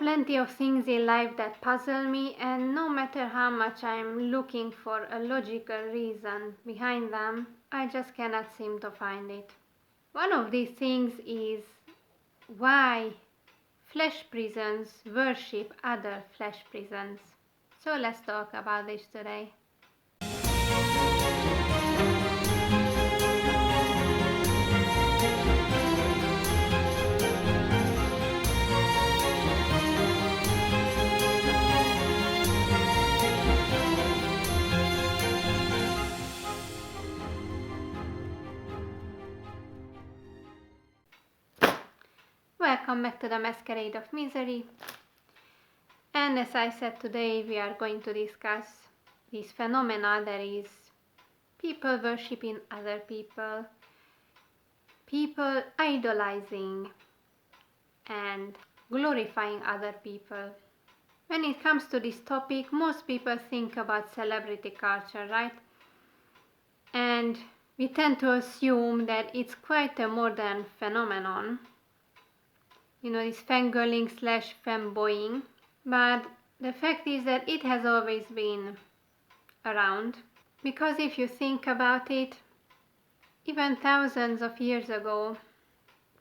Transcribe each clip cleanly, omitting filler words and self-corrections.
plenty of things in life that puzzle me, and no matter how much I'm looking for a logical reason behind them, I just cannot seem to find it. One of these things is why flesh prisons worship other flesh prisons. So let's talk about this today. Welcome back to the Masquerade of Misery. And as I said, today we are going to discuss this phenomena that is people worshipping other people, people idolizing and glorifying other people. When it comes to this topic, most people think about celebrity culture, right? And we tend to assume that it's quite a modern phenomenon. You know, this fangirling / fanboying. But the fact is that it has always been around. Because if you think about it, even thousands of years ago,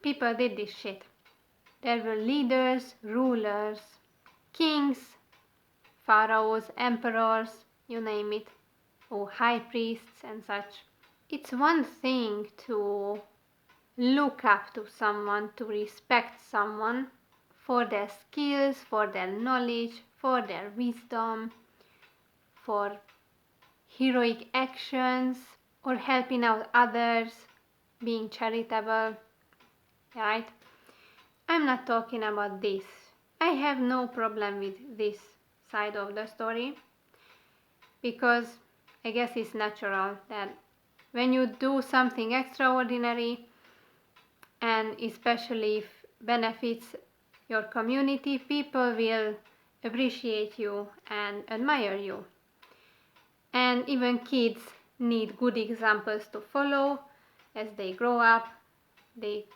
people did this shit. There were leaders, rulers, kings, pharaohs, emperors, you name it, or high priests and such. It's one thing to look up to someone, to respect someone for their skills, for their knowledge, for their wisdom, for heroic actions, or helping out others, being charitable, right? I'm not talking about this. I have no problem with this side of the story, because I guess it's natural that when you do something extraordinary, and especially if benefits your community, people will appreciate you and admire you. And even kids need good examples to follow as they grow up. They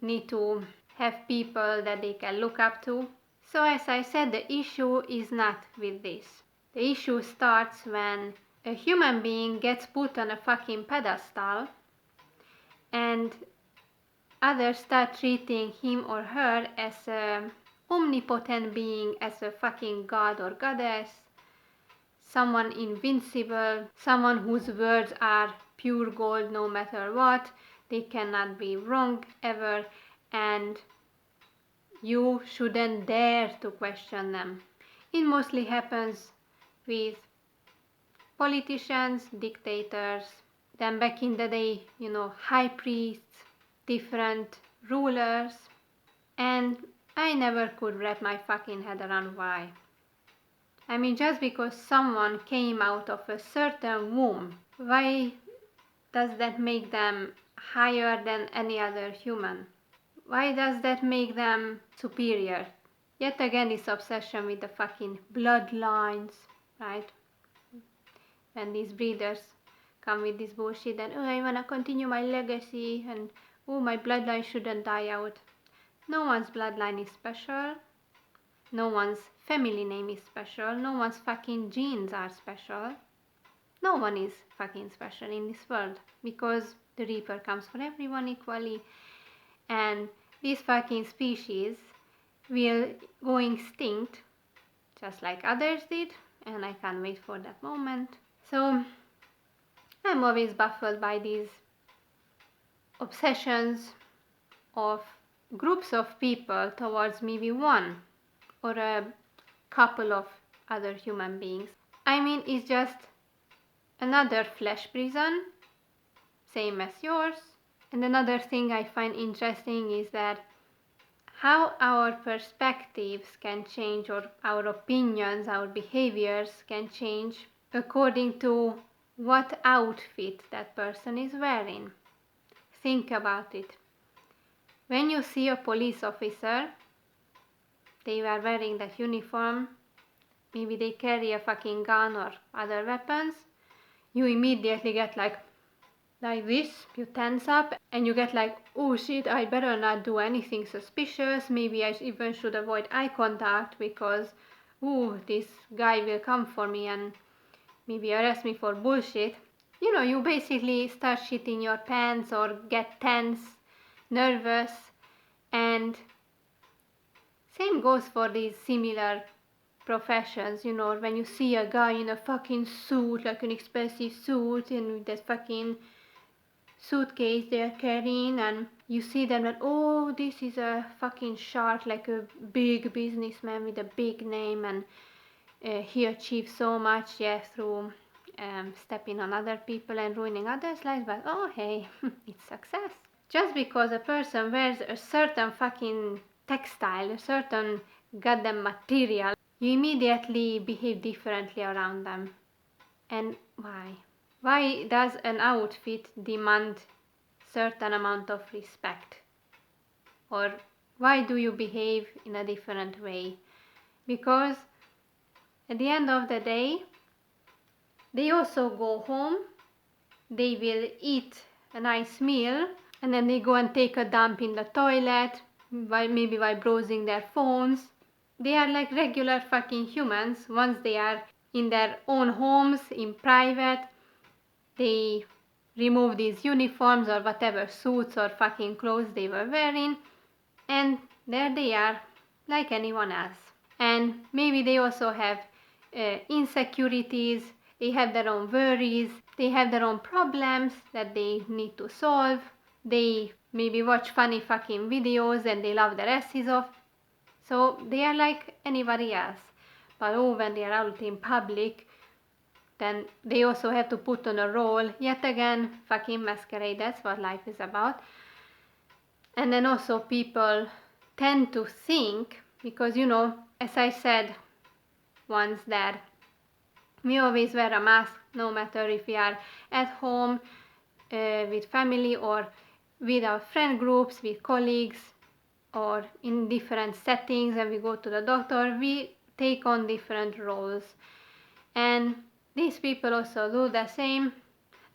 need to have people that they can look up to. So as I said, the issue is not with this. The issue starts when a human being gets put on a fucking pedestal and others start treating him or her as a omnipotent being, as a fucking god or goddess, someone invincible, someone whose words are pure gold no matter what, they cannot be wrong ever, and you shouldn't dare to question them. It mostly happens with politicians, dictators, then back in the day, you know, high priests, different rulers, and I never could wrap my fucking head around why. I mean, just because someone came out of a certain womb, why does that make them higher than any other human? Why does that make them superior? Yet again, this obsession with the fucking bloodlines, right? When these breeders come with this bullshit and, oh, I wanna continue my legacy, and oh, my bloodline shouldn't die out. No one's bloodline is special. No one's family name is special. No one's fucking genes are special. No one is fucking special in this world, because the Reaper comes for everyone equally, and this fucking species will go extinct just like others did, and I can't wait for that moment. So I'm always baffled by these obsessions of groups of people towards maybe one or a couple of other human beings. I mean, it's just another flesh prison, same as yours. And another thing I find interesting is that how our perspectives can change, or our opinions, our behaviors can change according to what outfit that person is wearing. Think about it. When you see a police officer, they are wearing that uniform, maybe they carry a fucking gun or other weapons, you immediately get like like this, you tense up and you get like, oh shit, I better not do anything suspicious, maybe I even should avoid eye contact because, ooh, this guy will come for me and maybe arrest me for bullshit. You know, you basically start shitting your pants or get tense, nervous, and same goes for these similar professions, you know, when you see a guy in a fucking suit, like an expensive suit, and with that fucking suitcase they're carrying, and you see them that, oh, this is a fucking shark, like a big businessman with a big name, and he achieved so much, yes, through stepping on other people and ruining others' lives, but oh hey, it's success. Just because a person wears a certain fucking textile, a certain goddamn material, you immediately behave differently around them. And why? Why does an outfit demand certain amount of respect? Or why do you behave in a different way? Because at the end of the day, they also go home, they will eat a nice meal, and then they go and take a dump in the toilet, maybe while browsing their phones. They are like regular fucking humans. Once they are in their own homes, in private, they remove these uniforms or whatever suits or fucking clothes they were wearing, and there they are, like anyone else. And maybe they also have insecurities, they have their own worries, they have their own problems that they need to solve. They maybe watch funny fucking videos and they love their asses off. So they are like anybody else. But oh, when they are out in public, then they also have to put on a role. Yet again, fucking masquerade, that's what life is about. And then also people tend to think, because you know, as I said once, that we always wear a mask no matter if we are at home, with family, or with our friend groups, with colleagues, or in different settings. When we go to the doctor, we take on different roles. And these people also do the same.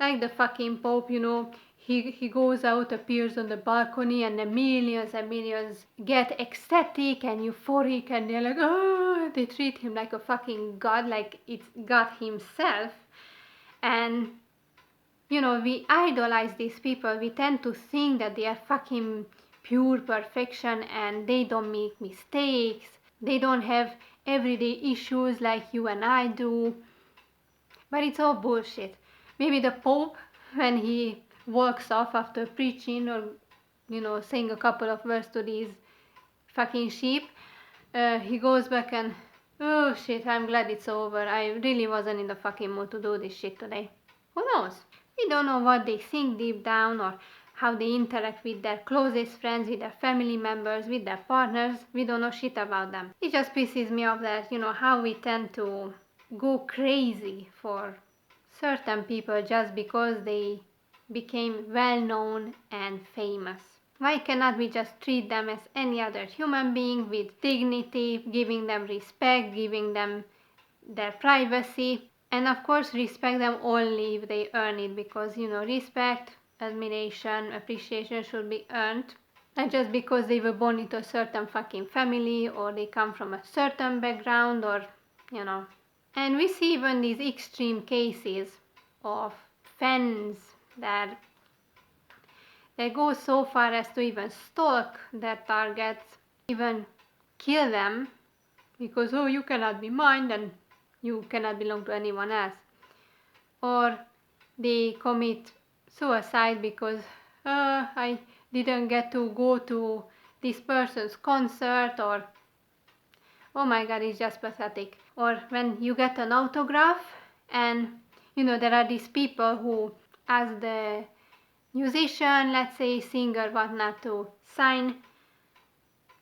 Like the fucking Pope, you know, he goes out, appears on the balcony, and the millions and millions get ecstatic and euphoric, and they're like, oh, they treat him like a fucking god, like it's God himself. And you know, we idolize these people. We tend to think that they are fucking pure perfection and they don't make mistakes. They don't have everyday issues like you and I do. But it's all bullshit. Maybe the Pope, when he walks off after preaching or, you know, saying a couple of words to these fucking sheep, he goes back and, oh shit, I'm glad it's over. I really wasn't in the fucking mood to do this shit today. Who knows? We don't know what they think deep down, or how they interact with their closest friends, with their family members, with their partners. We don't know shit about them. It just pisses me off that, you know, how we tend to go crazy for certain people just because they became well known and famous. Why cannot we just treat them as any other human being with dignity, giving them respect, giving them their privacy, and of course respect them only if they earn it, because you know, respect, admiration, appreciation should be earned, not just because they were born into a certain fucking family or they come from a certain background, or you know. And we see even these extreme cases of fans that go so far as to even stalk their targets, even kill them, because oh, you cannot be mine and you cannot belong to anyone else. Or they commit suicide because I didn't get to go to this person's concert, or oh my god, it's just pathetic. Or when you get an autograph and you know, there are these people who ask the musician, let's say singer, whatnot, to sign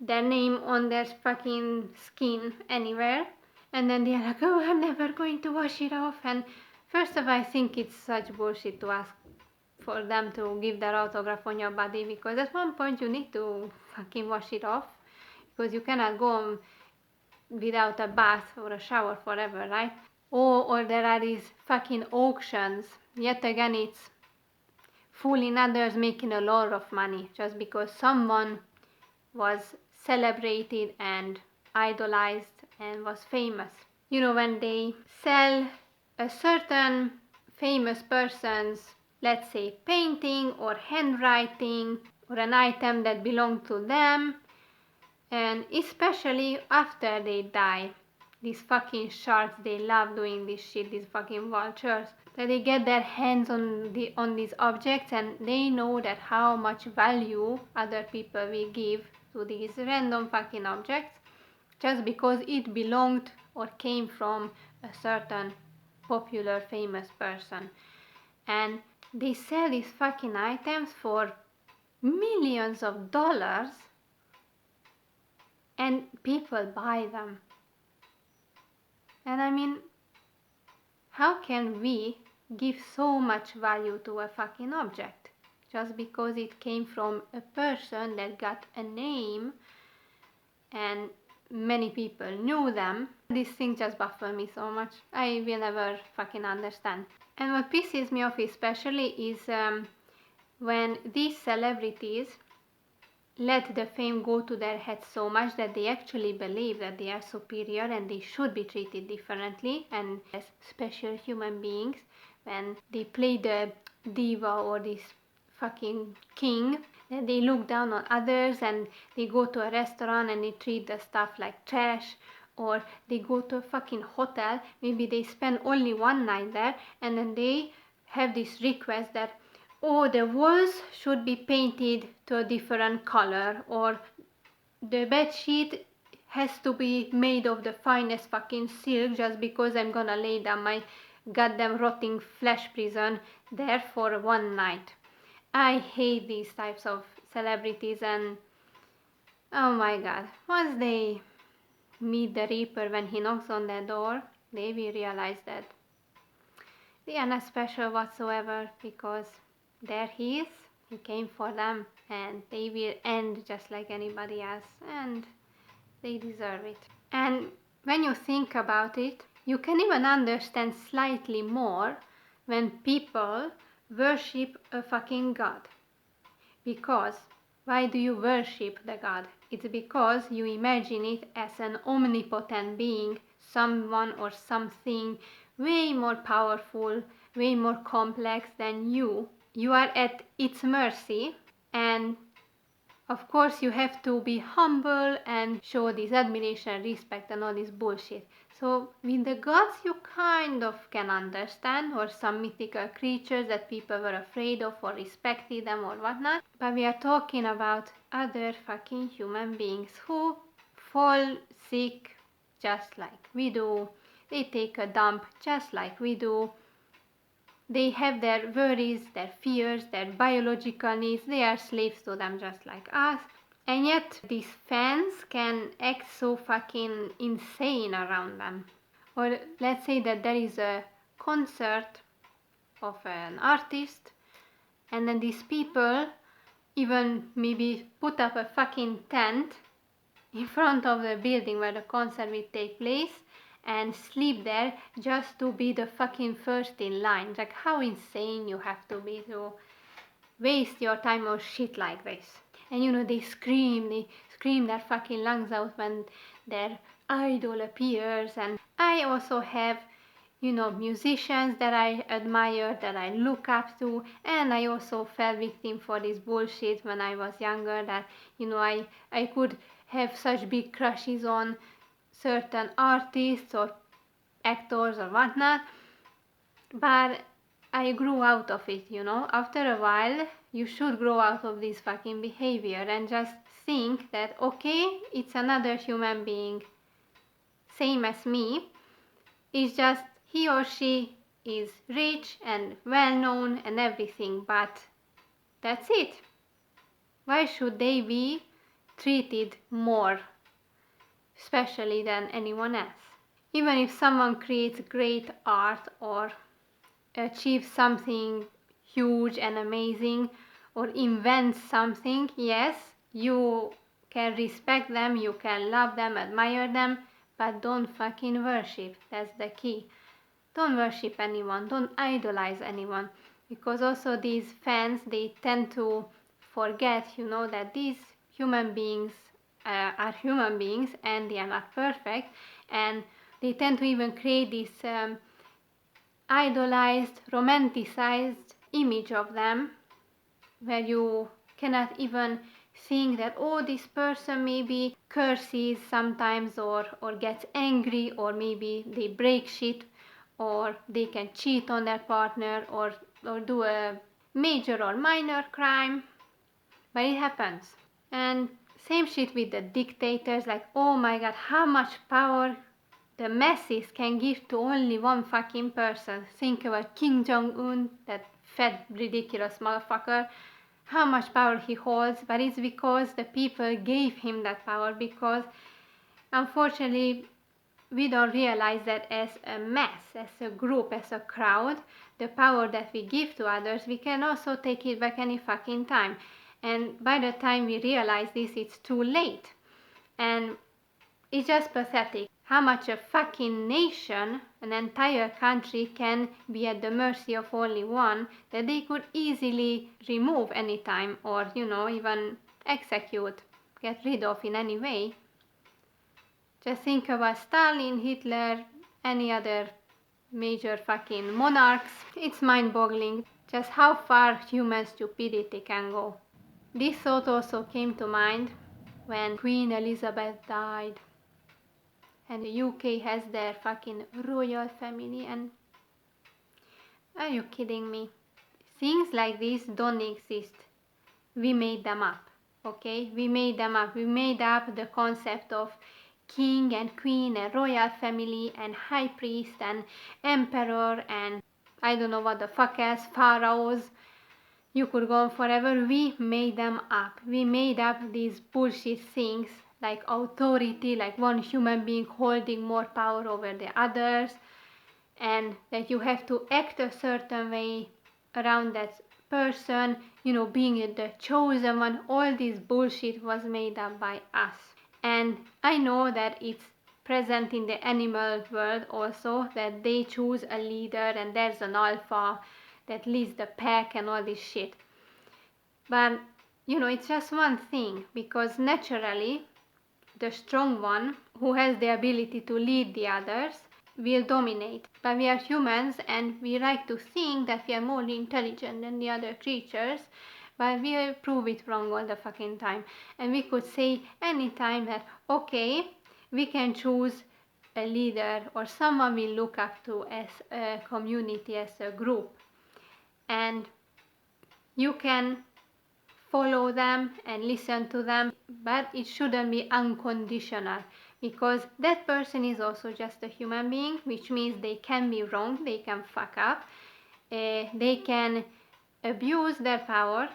their name on their fucking skin anywhere, and then they're like, oh, I'm never going to wash it off. And first of all, I think it's such bullshit to ask for them to give their autograph on your body, because at one point you need to fucking wash it off, because you cannot go on without a bath or a shower forever, right? Or there are these fucking auctions. Yet again, it's fooling others, making a lot of money just because someone was celebrated and idolized and was famous. You know, when they sell a certain famous person's, let's say, painting or handwriting or an item that belonged to them, and especially after they die, these fucking sharks, they love doing this shit, these fucking vultures, that they get their hands on these objects, and they know that how much value other people will give to these random fucking objects just because it belonged or came from a certain popular famous person. And they sell these fucking items for millions of dollars, and people buy them. And I mean, how can we give so much value to a fucking object just because it came from a person that got a name and many people knew them? These things just baffle me so much. I will never fucking understand. And what pisses me off especially is when these celebrities let the fame go to their heads so much that they actually believe that they are superior and they should be treated differently and as special human beings. When they play the diva or this fucking king, then they look down on others and they go to a restaurant and they treat the stuff like trash, or they go to a fucking hotel, maybe they spend only one night there, and then they have this request that, oh, the walls should be painted to a different color, or the bed sheet has to be made of the finest fucking silk just because I'm gonna lay down my goddamn rotting flesh prison there for one night. I hate these types of celebrities, and oh my god, once they meet the Reaper when he knocks on their door, they will realize that they are not special whatsoever, because there he is, he came for them, and they will end just like anybody else, and they deserve it. And when you think about it, you can even understand slightly more when people worship a fucking god. Because why do you worship the god? It's because you imagine it as an omnipotent being, someone or something way more powerful, way more complex than you. You are at its mercy, and of course you have to be humble and show this admiration, respect and all this bullshit. So with the gods you kind of can understand, or some mythical creatures that people were afraid of or respected them or whatnot. But we are talking about other fucking human beings who fall sick just like we do. They take a dump just like we do. They have their worries, their fears, their biological needs. They are slaves to them just like us. And yet these fans can act so fucking insane around them. Or let's say that there is a concert of an artist, and then these people even maybe put up a fucking tent in front of the building where the concert will take place and sleep there just to be the fucking first in line. Like, how insane you have to be to waste your time on shit like this. And you know, they scream their fucking lungs out when their idol appears. And I also have, you know, musicians that I admire, that I look up to, and I also fell victim for this bullshit when I was younger, that, you know, I could have such big crushes on certain artists or actors or whatnot, but I grew out of it, you know. After a while, you should grow out of this fucking behavior and just think that, okay, it's another human being, same as me, it's just he or she is rich and well known and everything, but that's it. Why should they be treated more specially than anyone else? Even if someone creates great art or achieves something huge and amazing or invents something, yes, you can respect them, you can love them, admire them, but don't fucking worship. That's the key. Don't worship anyone, don't idolize anyone. because also these fans, they tend to forget, that these human beings are human beings and they are not perfect, and they tend to even create this idolized, romanticized image of them, where you cannot even think that, oh, this person maybe curses sometimes, or gets angry, or maybe they break shit, or they can cheat on their partner, or do a major or minor crime, but it happens. And same shit with the dictators, like, oh my god, how much power the masses can give to only one fucking person. Think about Kim Jong-un, that fat, ridiculous motherfucker, how much power he holds, but it's because the people gave him that power, because unfortunately we don't realize that as a mass, as a group, as a crowd, the power that we give to others, we can also take it back any fucking time. And by the time we realize this, it's too late. And it's just pathetic how much a fucking nation, an entire country, can be at the mercy of only one that they could easily remove anytime, or, even execute, get rid of in any way. Just think about Stalin, Hitler, any other major fucking monarchs. It's mind-boggling just how far human stupidity can go. This thought also came to mind when Queen Elizabeth died, and the UK has their fucking royal family, and are you kidding me? Things like this don't exist. We made them up, okay? We made them up. We made up the concept of king and queen and royal family and high priest and emperor and I don't know what the fuck else, pharaohs. You could go on forever. We made them up. We made up these bullshit things like authority, like one human being holding more power over the others, and that you have to act a certain way around that person, being the chosen one. All this bullshit was made up by us. And I know that it's present in the animal world also, that they choose a leader and there's an alpha that leads the pack and all this shit. But, it's just one thing, because naturally the strong one, who has the ability to lead the others, will dominate. But we are humans and we like to think that we are more intelligent than the other creatures, but we will prove it wrong all the fucking time. And we could say anytime that, okay, we can choose a leader or someone we look up to as a community, as a group. And you can follow them and listen to them, but it shouldn't be unconditional, because that person is also just a human being, which means they can be wrong, they can fuck up, they can abuse their power,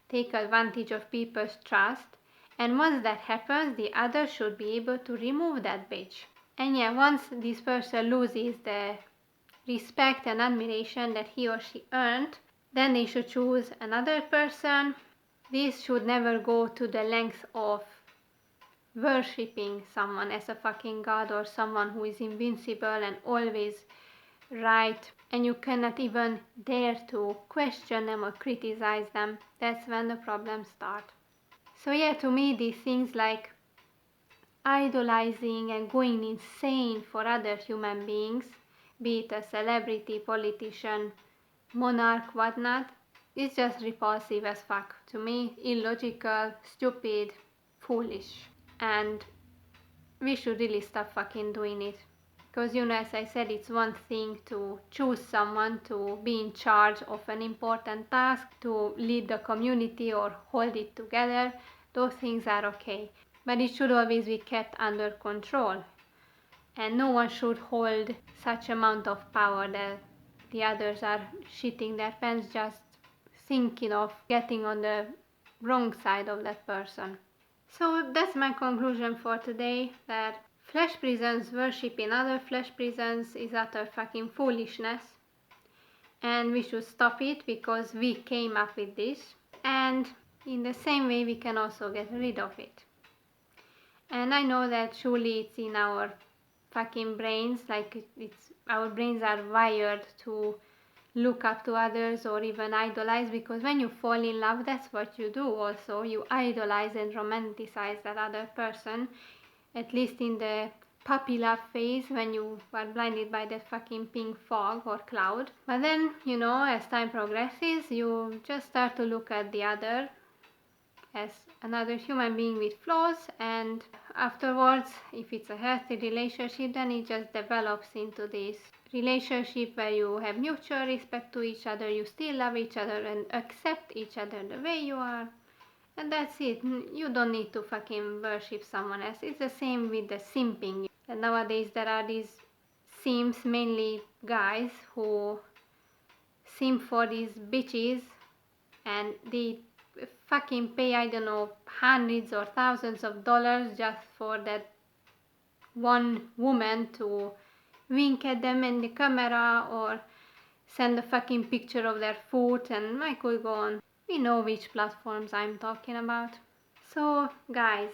take advantage of people's trust, and once that happens, the other should be able to remove that bitch. And yeah, once this person loses the respect and admiration that he or she earned, then they should choose another person. This should never go to the length of worshipping someone as a fucking god, or someone who is invincible and always right, and you cannot even dare to question them or criticize them. That's when the problems start. So yeah, to me, these things like idolizing and going insane for other human beings, be it a celebrity, politician, monarch, whatnot, it's just repulsive as fuck to me, illogical, stupid, foolish, and we should really stop fucking doing it. Because, as I said, it's one thing to choose someone to be in charge of an important task, to lead the community or hold it together. Those things are okay. But it should always be kept under control. And no one should hold such amount of power that the others are shitting their pants just thinking of getting on the wrong side of that person. So that's my conclusion for today, that flesh prisons worshipping other flesh prisons is utter fucking foolishness, and we should stop it because we came up with this, and in the same way we can also get rid of it. And I know that surely it's in our fucking brains, like our brains are wired to look up to others or even idolize, because when you fall in love, that's what you do also. You idolize and romanticize that other person, at least in the puppy love phase when you are blinded by that fucking pink fog or cloud. But then, as time progresses, you just start to look at the other as another human being with flaws, and afterwards, if it's a healthy relationship, then it just develops into this relationship where you have mutual respect to each other, you still love each other and accept each other the way you are, and that's it. You don't need to fucking worship someone else. It's the same with the simping. And nowadays there are these simps, mainly guys, who simp for these bitches, and they fucking pay, I don't know, hundreds or thousands of dollars just for that one woman to wink at them in the camera or send a fucking picture of their foot, and I could go on. We know which platforms I'm talking about. So, guys,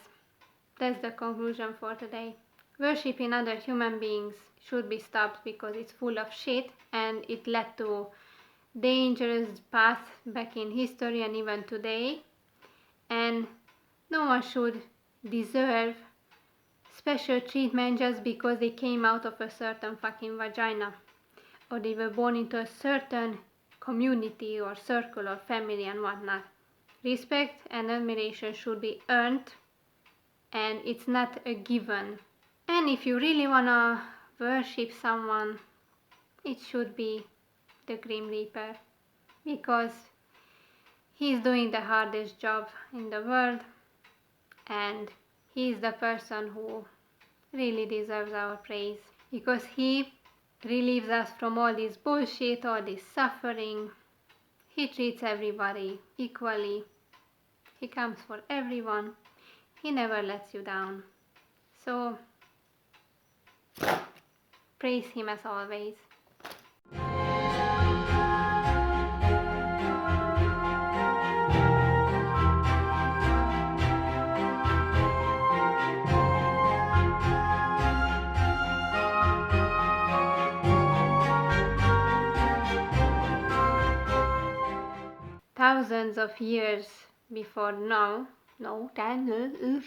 that's the conclusion for today. Worshipping other human beings should be stopped because it's full of shit, and it led to dangerous paths back in history and even today. And no one should deserve special treatment just because they came out of a certain fucking vagina, or they were born into a certain community or circle or family and whatnot. Respect and admiration should be earned, and it's not a given. And if you really wanna worship someone, it should be the Grim Reaper, because he's doing the hardest job in the world, and he's the person who really deserves our praise, because he relieves us from all this bullshit, all this suffering. He treats everybody equally. He comes for everyone. He never lets you down. So, praise him as always. Thousands of years before now, no, 10,